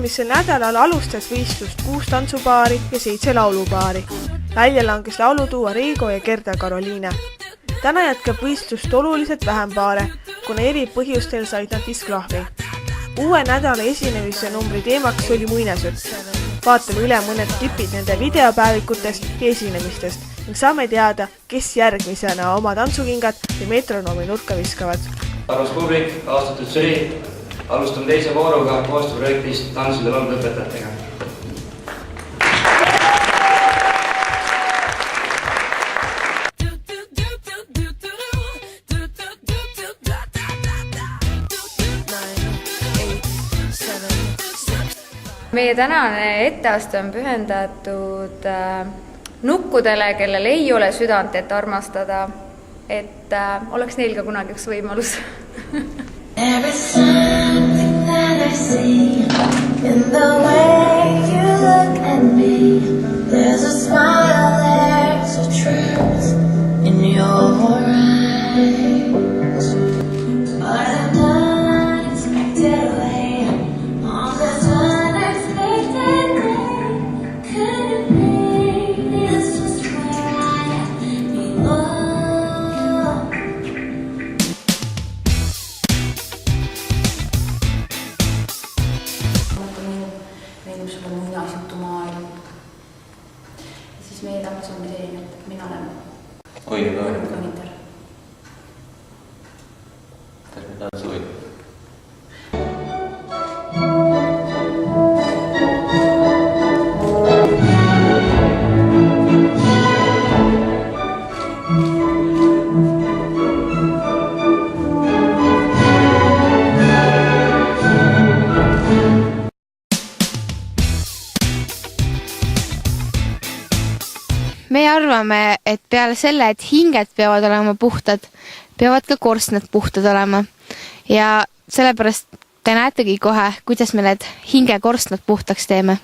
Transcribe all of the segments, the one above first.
Eelmisel nädalal alustas võistlust 6 tantsupaari ja 7 laulupaari. Välja langes lauluduo Reigo ja Gerda Karoliine. Täna jätkab võistlust oluliselt vähem paare, kuna eri põhjustel said nad disklahvi. Uue nädala esinemise numbri teemaks oli muinasjutt. Vaatame üle mõned klipid nende videopäevikutest ja esinemistest ning saame teada, kes järgmisena oma tantsukingad ja metronoomi nurka viskavad. Arvas publik, austatud žürii, alustame teise vooruga koostööprojektist Tantsude laulude õpetajatega. Meie tänane etteaste on pühendatud nukkudele, kellel ei ole südant, et armastada, et oleks neil ka kunagi üks võimalus. There is something that I see in the way you look at me. There's a smile, there's a truth in your eyes. But I'm not expected away on this unexpected day. Could it be it's just where I belong? Meenub sulle muinasjutumaailm. Ja siis meie tants on selline, et mina olen Kanitar. Kas me tantsuid? Me arvame, et peale selle, et hinged peavad olema puhtad, peavad ka korstnad puhtad olema. Ja sellepärast te näetegi kohe, kuidas me need hingekorstnad puhtaks teeme.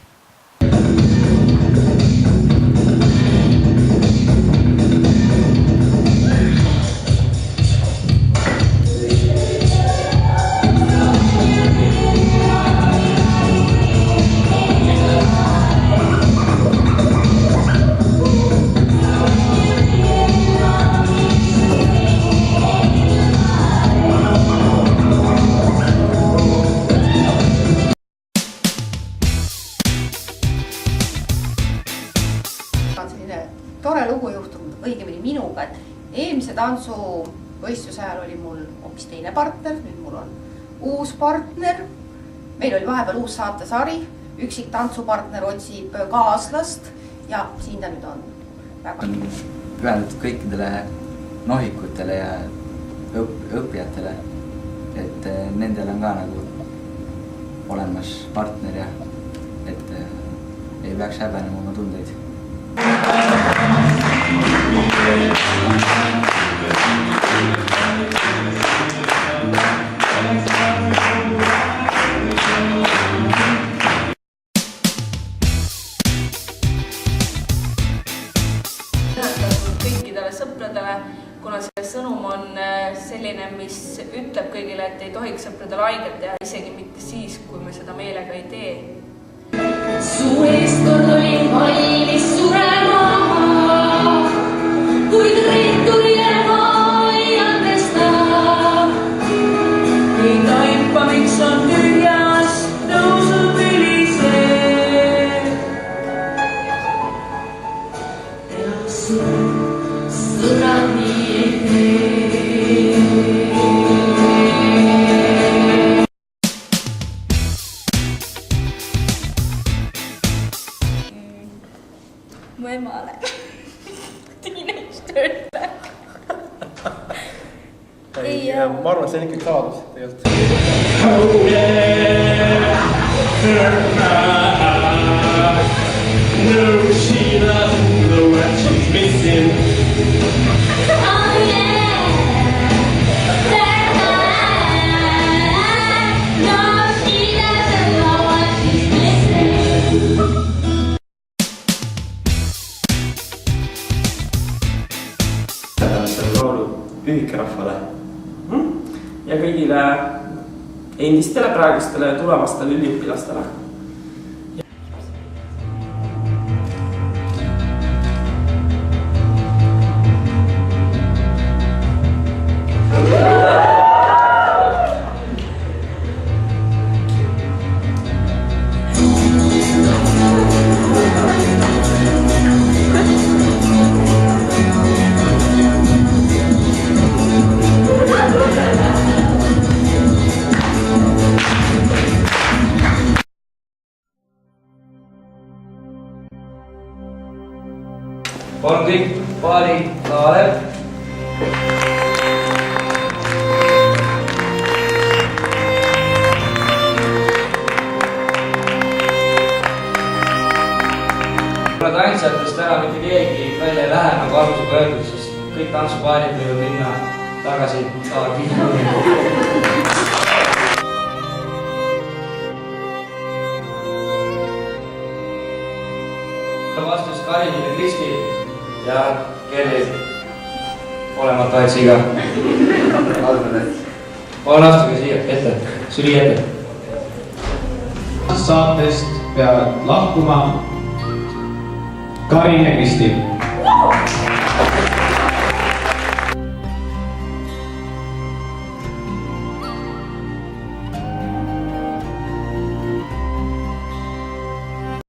Tore lugu juhtunud õigemini minuga, et eelmise tantsuvõistluse ajal oli mul hoopis teine partner, nüüd mul on uus partner. Meil oli vahepeal uus saatesari, üksik tantsupartner otsib kaaslast ja siin ta nüüd on. On pühendatud kõikidele nohikutele ja õppijatele, et nendel on ka nagu olemas partner ja et ei peaks häbenema oma tundeid. Kõikidele sõpradele, kuna see sõnum on selline, mis ütleb kõigile, et ei tohiks sõpradele haiget teha, isegi mitte siis, kui me seda meelega ei tee. Su eest kord olin valmis surema, kuid reeturile ma ei andesta. Ei taipa, miks on tühjas, tõusub ülisee. Ja su sõrani ei tee. Mu emale. Teenage Dirtbag. Ma arvan, et see on ikkagi saadus tegelikult. Oh yeah, Dirtbag. No, she doesn't know what she's missing. Oh yeah, Dirtbag. No, she doesn't know what she's missing. Pühikerahvale ja kõigile endistele praegustele tulevastele üliõpilastele. tantsupaari Kalev. Kuna tantsijatest täna mitte keegi välja ei lähe, nagu alguses öeldud, siis kõik tantsupaarid võivad minna tagasi saagi. Vastus Karin ja Kristi ja Kelly olemata aeg siia. Palun astuge siia ette, süli ette. Saatest peavad lahkuma Karin ja Kristi.